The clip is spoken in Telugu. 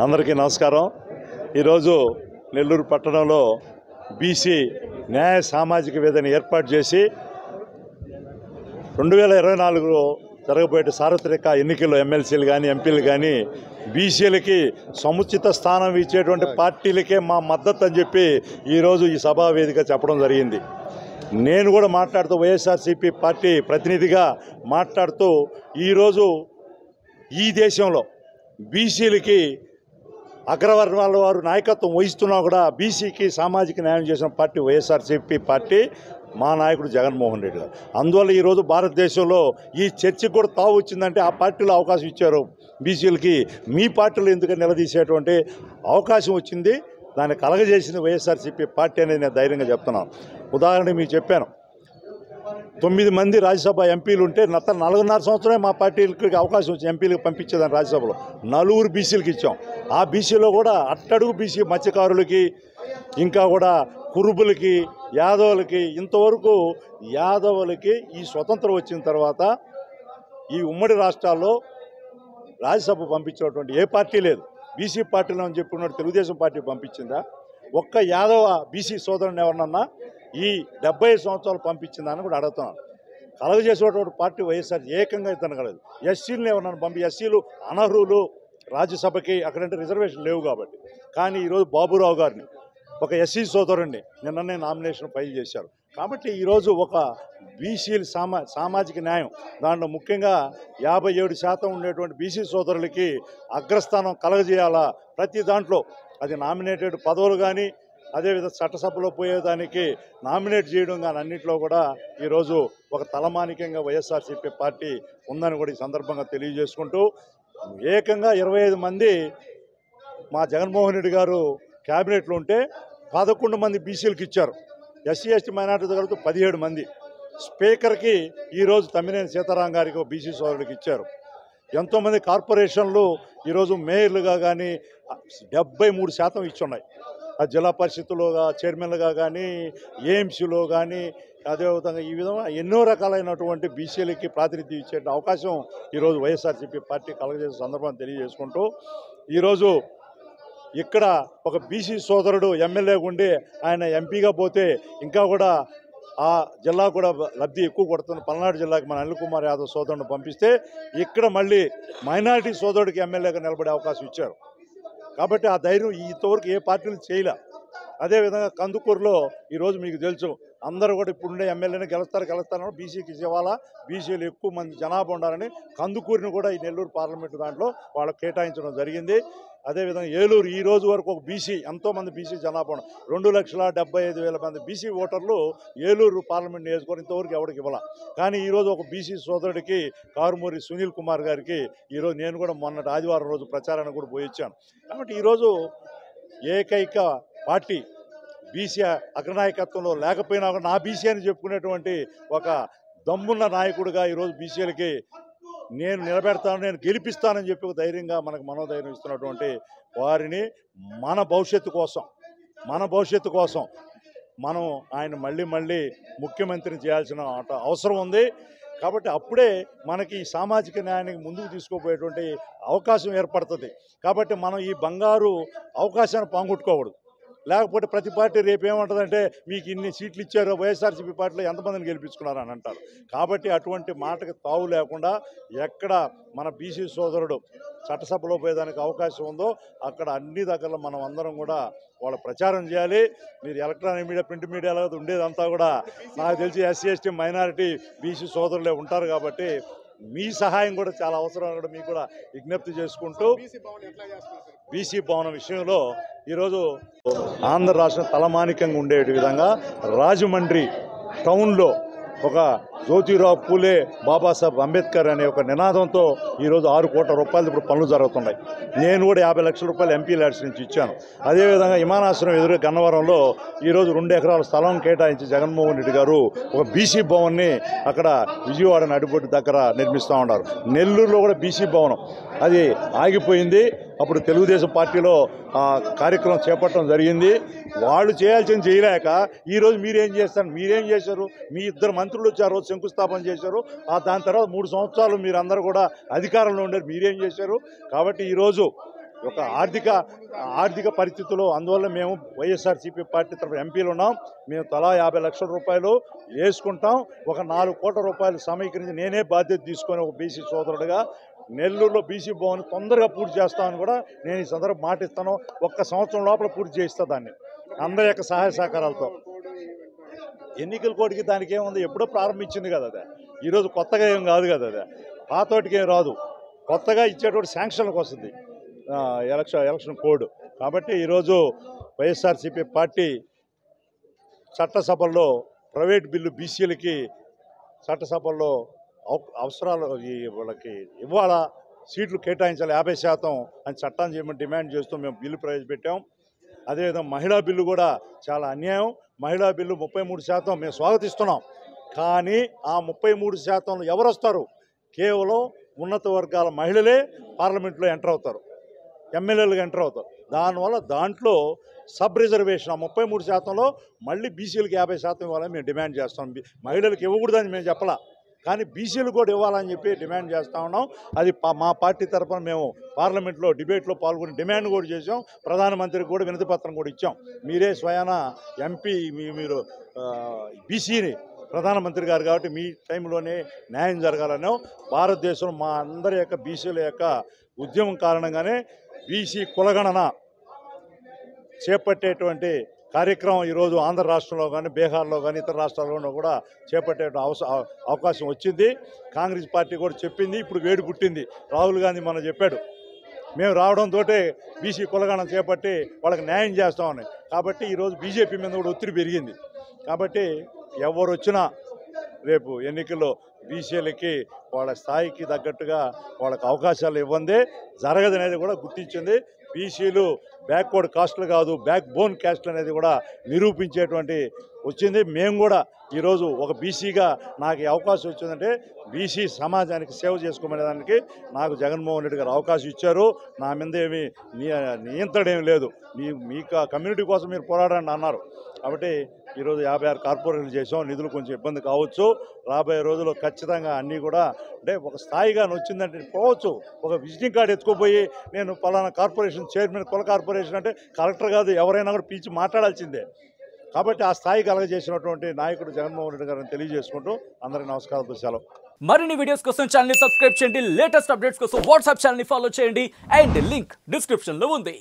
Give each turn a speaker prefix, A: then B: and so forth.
A: అందరికీ నమస్కారం. ఈరోజు నెల్లూరు పట్టణంలో బీసీ న్యాయ సామాజిక వేదికను ఏర్పాటు చేసి 2024లో జరగబోయే సార్వత్రిక ఎన్నికల్లో ఎమ్మెల్సీలు కానీ ఎంపీలు కానీ బీసీలకి సముచిత స్థానం ఇచ్చేటువంటి పార్టీలకే మా మద్దతు అని చెప్పి ఈరోజు ఈ సభా వేదిక చెప్పడం జరిగింది. నేను కూడా మాట్లాడుతూ వైఎస్ఆర్సీపీ పార్టీ ప్రతినిధిగా మాట్లాడుతూ ఈరోజు ఈ దేశంలో బీసీలకి అగ్రవర్ణాల వారు నాయకత్వం వహిస్తున్నా కూడా బీసీకి సామాజిక న్యాయం చేసిన పార్టీ వైఎస్ఆర్సీపీ పార్టీ, మా నాయకుడు జగన్మోహన్ రెడ్డి గారు. అందువల్ల ఈరోజు భారతదేశంలో ఈ చర్చకు కూడా తావు వచ్చిందంటే ఆ పార్టీలో అవకాశం ఇచ్చారు బీసీలకి. మీ పార్టీలో ఎందుకు నిలదీసేటువంటి అవకాశం వచ్చింది, దాన్ని కలగజేసింది వైఎస్ఆర్సీపీ పార్టీ అనేది నేను ధైర్యంగా చెప్తున్నాను. ఉదాహరణకి మీకు చెప్పాను, 9 మంది రాజ్యసభ ఎంపీలు ఉంటే 4.5 సంవత్సరమే మా పార్టీలకి అవకాశం వచ్చింది ఎంపీలకు పంపించేదాన్ని. రాజ్యసభలో 4 బీసీలకు ఇచ్చాం. ఆ బీసీలో కూడా అట్టడుగు బీసీ మత్స్యకారులకి, ఇంకా కూడా కురుబులకి, యాదవులకి, ఇంతవరకు యాదవులకి ఈ స్వతంత్రం వచ్చిన తర్వాత ఈ ఉమ్మడి రాష్ట్రాల్లో రాజ్యసభ పంపించినటువంటి ఏ పార్టీ లేదు. బీసీ పార్టీలో అని చెప్పుకున్నట్టు తెలుగుదేశం పార్టీ పంపించిందా? ఒక్క యాదవ బీసీ సోదరుని ఎవరినన్నా ఈ 70 సంవత్సరాలు పంపించిందని కూడా అడుగుతున్నాను. కలగజేసేటువంటి పార్టీ వైఎస్ఆర్ ఏకంగా ఇతను కలదు. ఎస్సీలను ఎవరన్నా ఎస్సీలు అనర్హులు రాజ్యసభకి, అక్కడంటే రిజర్వేషన్ లేవు కాబట్టి. కానీ ఈరోజు బాబురావు గారిని, ఒక ఎస్సీ సోదరుడిని నిన్ననే నామినేషన్ ఫైల్ చేశారు. కాబట్టి ఈరోజు ఒక బీసీల సామాజిక న్యాయం, దాంట్లో ముఖ్యంగా 57% ఉండేటువంటి బీసీ సోదరులకి అగ్రస్థానం కలగజేయాలా. ప్రతి దాంట్లో అది నామినేటెడ్ పదవులు కానీ, అదేవిధంగా చట్టసభలో పోయేదానికి నామినేట్ చేయడం కానీ అన్నింటిలో కూడా ఈరోజు ఒక తలమానికంగా వైఎస్ఆర్సీపీ పార్టీ ఉందని కూడా ఈ సందర్భంగా తెలియజేసుకుంటూ, ఏకంగా 25 మంది మా జగన్మోహన్ రెడ్డి గారు క్యాబినెట్లో ఉంటే 11 మంది బీసీలకు ఇచ్చారు. ఎస్సీ ఎస్టీ మైనార్టీతో కలిపి 17 మంది. స్పీకర్కి ఈరోజు తమ్మినేని సీతారాం గారికి ఒక బీసీ సోదరుడికి ఇచ్చారు. ఎంతోమంది కార్పొరేషన్లు ఈరోజు మేయర్లుగా కానీ 73% ఇచ్చున్నాయి. ఆ జిల్లా పరిషత్తులో చైర్మన్లుగా కానీ, ఏఎంసీలో కానీ, అదేవిధంగా ఈ విధంగా ఎన్నో రకాలైనటువంటి బీసీలకి ప్రాతినిధ్యం ఇచ్చే అవకాశం ఈరోజు వైఎస్ఆర్సీపీ పార్టీ కలగజేసే సందర్భాన్ని తెలియజేసుకుంటూ, ఈరోజు ఇక్కడ ఒక బీసీ సోదరుడు ఎమ్మెల్యేగా ఉండి ఆయన ఎంపీగా పోతే ఇంకా కూడా ఆ జిల్లా కూడా లబ్ధి ఎక్కువ కొడుతున్న పల్నాడు జిల్లాకి మన అనిల్ కుమార్ యాదవ్ సోదరుని పంపిస్తే ఇక్కడ మళ్ళీ మైనారిటీ సోదరుడికి ఎమ్మెల్యేగా నిలబడే అవకాశం ఇచ్చారు. కాబట్టి ఆ ధైర్యం ఇంతవరకు ఏ పార్టీలు చేయలే. అదేవిధంగా కందుకూరులో ఈరోజు మీకు తెలుసు, అందరూ కూడా ఇప్పుడుండే ఎమ్మెల్యేని గెలుస్తారని బీసీకి ఇవ్వాలా, బీసీలు ఎక్కువ మంది జనాభా ఉండాలని కందుకూరుని కూడా ఈ నెల్లూరు పార్లమెంటు దాంట్లో వాళ్ళకు కేటాయించడం జరిగింది. అదేవిధంగా ఏలూరు ఈ రోజు వరకు ఒక బీసీ, ఎంతోమంది బీసీ జనాభా 2,75,000 మంది బీసీ ఓటర్లు ఏలూరు పార్లమెంట్ నియోజకవర్గం ఇంతవరకు ఎవరికి ఇవ్వాల. కానీ ఈరోజు ఒక బీసీ సోదరుడికి కారుమూరి సునీల్ కుమార్ గారికి ఈరోజు నేను కూడా మొన్నటి ఆదివారం రోజు ప్రచారానికి కూడా పోయి వచ్చాను. కాబట్టి ఈరోజు ఏకైక పార్టీ బీసీ అగ్రనాయకత్వంలో లేకపోయినా నా బీసీ అని చెప్పుకునేటువంటి ఒక దమ్మున్న నాయకుడిగా ఈరోజు బీసీలకి నేను నిలబెడతాను, నేను గెలిపిస్తానని చెప్పి ఒక ధైర్యంగా మనకు మనోధైర్యం ఇస్తున్నటువంటి వారిని మన భవిష్యత్తు కోసం మనం ఆయన మళ్ళీ ముఖ్యమంత్రిని చేయాల్సిన అవసరం ఉంది. కాబట్టి అప్పుడే మనకి ఈ సామాజిక న్యాయానికి ముందుకు తీసుకోబోయేటువంటి అవకాశం ఏర్పడుతుంది. కాబట్టి మనం ఈ బంగారు అవకాశాన్ని పోగొట్టుకోకూడదు. లేకపోతే ప్రతి పార్టీ రేపు ఏమంటుందంటే, మీకు ఇన్ని సీట్లు ఇచ్చారు, వైఎస్ఆర్సీపీ పార్టీలో ఎంతమందిని గెలిపించుకున్నారని అంటారు. కాబట్టి అటువంటి మాటకి తావు లేకుండా ఎక్కడ మన బీసీ సోదరుడు చట్టసభలో పోయేదానికి అవకాశం ఉందో అక్కడ అన్ని దగ్గర మనం అందరం కూడా వాళ్ళ ప్రచారం చేయాలి. మీరు ఎలక్ట్రానిక్ మీడియా, ప్రింట్ మీడియాలో ఉండేదంతా కూడా నాకు తెలిసి ఎస్సీ ఎస్టీ మైనారిటీ బీసీ సోదరులే ఉంటారు. కాబట్టి మీ సహాయం కూడా చాలా అవసరం అని కూడా మీకు కూడా విజ్ఞప్తి చేసుకుంటూ, బీసీ భవనం విషయంలో ఈరోజు ఆంధ్ర రాష్ట్రం తలమానికంగా ఉండే విధంగా రాజమండ్రి టౌన్లో ఒక జ్యోతిరావు పూలే బాబాసాహెబ్ అంబేద్కర్ అనే ఒక నినాదంతో ఈరోజు 6 కోట్ల రూపాయలు ఇప్పుడు పనులు జరుగుతున్నాయి. నేను కూడా 50 లక్షల రూపాయలు ఎంపీ ల్యాడ్స్ నుంచి ఇచ్చాను. అదేవిధంగా విమానాశ్రయం ఎదురు గన్నవరంలో ఈరోజు 2 ఎకరాల స్థలం కేటాయించి జగన్మోహన్ రెడ్డి గారు ఒక బీసీ భవన్ని అక్కడ విజయవాడ నడిబొడ్డు దగ్గర నిర్మిస్తూ ఉన్నారు. నెల్లూరులో కూడా బీసీ భవనం అది ఆగిపోయింది. అప్పుడు తెలుగుదేశం పార్టీలో కార్యక్రమం చేపట్టడం జరిగింది. వాళ్ళు చేయాల్సింది చేయలేక ఈరోజు మీరేం చేశారు? మీ 2 మంత్రులు వచ్చి ఆ రోజు శంకుస్థాపన చేశారు. దాని తర్వాత 3 సంవత్సరాలు మీరందరూ కూడా అధికారంలో ఉండేది, మీరేం చేశారు? కాబట్టి ఈరోజు ఒక ఆర్థిక పరిస్థితుల్లో అందువల్ల మేము వైఎస్ఆర్సీపీ పార్టీ తరఫున ఎంపీలు ఉన్నాం. మేము తలా 50 లక్షల రూపాయలు వేసుకుంటాం. ఒక 4 కోట్ల రూపాయలు సమీకరించి నేనే బాధ్యత తీసుకొని ఒక బీసీ సోదరుడుగా నెల్లూరులో బీసీ భవన్ తొందరగా పూర్తి చేస్తామని కూడా నేను ఈ సందర్భం మాటిస్తాను. ఒక్క సంవత్సరం లోపల పూర్తి చేయిస్తా దాన్ని అందరి యొక్క సహాయ సహకారాలతో. ఎన్నికల కోడ్కి దానికి ఏముంది, ఎప్పుడో ప్రారంభించింది కదా అదే, ఈరోజు కొత్తగా ఏం కాదు కదా అదే, పాతోటికి ఏం రాదు, కొత్తగా ఇచ్చేటువంటి శాంక్షన్లకు వస్తుంది ఎలక్షన్ కోడ్. కాబట్టి ఈరోజు వైఎస్ఆర్సీపీ పార్టీ చట్టసభల్లో ప్రైవేట్ బిల్లు బీసీలకి చట్టసభల్లో అవసరాలు వాళ్ళకి ఇవ్వాలా, సీట్లు కేటాయించాలి 50% అని చట్టాన్ని చేయమని డిమాండ్ చేస్తూ మేము బిల్లు ప్రవేశపెట్టాం. అదేవిధంగా మహిళా బిల్లు కూడా చాలా అన్యాయం. మహిళా బిల్లు 33% మేము స్వాగతిస్తున్నాం. కానీ ఆ 33% ఎవరు వస్తారు? కేవలం ఉన్నత వర్గాల మహిళలే పార్లమెంట్లో ఎంటర్ అవుతారు, ఎమ్మెల్యేలుగా ఎంటర్ అవుతారు. దానివల్ల దాంట్లో సబ్ రిజర్వేషన్ ఆ 33%లో మళ్ళీ బీసీలకు 50% ఇవ్వాలని మేము డిమాండ్ చేస్తాం. మహిళలకు ఇవ్వకూడదని మేము చెప్పలా, కానీ బీసీలు కూడా ఇవ్వాలని చెప్పి డిమాండ్ చేస్తూ ఉన్నాం. అది మా పార్టీ తరఫున మేము పార్లమెంట్లో డిబేట్లో పాల్గొని డిమాండ్ కూడా చేసాం. ప్రధానమంత్రికి కూడా వినతి పత్రం కూడా ఇచ్చాం. మీరే స్వయాన ఎంపీ మీరు బీసీని ప్రధానమంత్రి గారు కాబట్టి మీ టైంలోనే న్యాయం జరగాలనో, భారతదేశంలో మా అందరి యొక్క బీసీల యొక్క ఉద్యమం కారణంగానే బీసీ కులగణన చేపట్టేటువంటి కార్యక్రమం ఈరోజు ఆంధ్ర రాష్ట్రంలో కానీ బీహార్లో కానీ ఇతర రాష్ట్రాల్లోనూ కూడా చేపట్టే అవకాశం వచ్చింది. కాంగ్రెస్ పార్టీ కూడా చెప్పింది, ఇప్పుడు వేడి పుట్టింది. రాహుల్ గాంధీ మనం చెప్పాడు, మేము రావడంతో బీసీ కులగణన చేపట్టి వాళ్ళకి న్యాయం చేస్తామని. కాబట్టి ఈరోజు బీజేపీ మీద కూడా ఒత్తిడి పెరిగింది. కాబట్టి ఎవరు వచ్చినా రేపు ఎన్నికల్లో బీసీలకి వాళ్ళ స్థాయికి తగ్గట్టుగా వాళ్ళకి అవకాశాలు ఇవ్వందే జరగదనేది కూడా గుర్తించింది. బీసీలు బ్యాక్వర్డ్ కాస్ట్లు కాదు, బ్యాక్ బోన్ క్యాస్ట్లు అనేది కూడా నిరూపించేటువంటి వచ్చింది. మేము కూడా ఈరోజు ఒక బీసీగా నాకు ఈ అవకాశం వచ్చిందంటే బీసీ సమాజానికి సేవ చేసుకోమనేదానికి నాకు జగన్మోహన్ రెడ్డి గారు అవకాశం ఇచ్చారు. నా మీద ఏమి నియంత్రణ లేదు, మీ కమ్యూనిటీ కోసం మీరు పోరాడండి అన్నారు. కాబట్టి ఈరోజు 56 కార్పొరేషన్లు చేసాం. నిధులు కొంచెం ఇబ్బంది కావచ్చు, రాబోయే రోజుల్లో ఖచ్చితంగా అన్నీ కూడా అంటే ఒక స్థాయిగా వచ్చిందంటే పోవచ్చు. ఒక విజిటింగ్ కార్డు ఎత్తుకుపోయి నేను పలానా కార్పొరేషన్ చైర్మన్ కుల కార్పొరేషన్ అంటే కలెక్టర్ కాదు, ఎవరైనా కూడా పిలిచి మాట్లాడాల్సిందే. కాబట్టి ఆ స్థాయి కలగజేసినటువంటి నాయకుడు జగన్మోహన్ రెడ్డి గారిని తెలియజేసుకుంటూ అందరికీ నమస్కారాలతో సెలవు.
B: మరిన్ని వీడియోస్ కోసం ఛానల్ ని సబ్స్క్రైబ్ చేయండి, లేటెస్ట్ అప్డేట్స్ కోసం వాట్సాప్ ఛానల్ ని ఫాలో చేయండి అండ్ లింక్ డిస్క్రిప్షన్ లో ఉంది.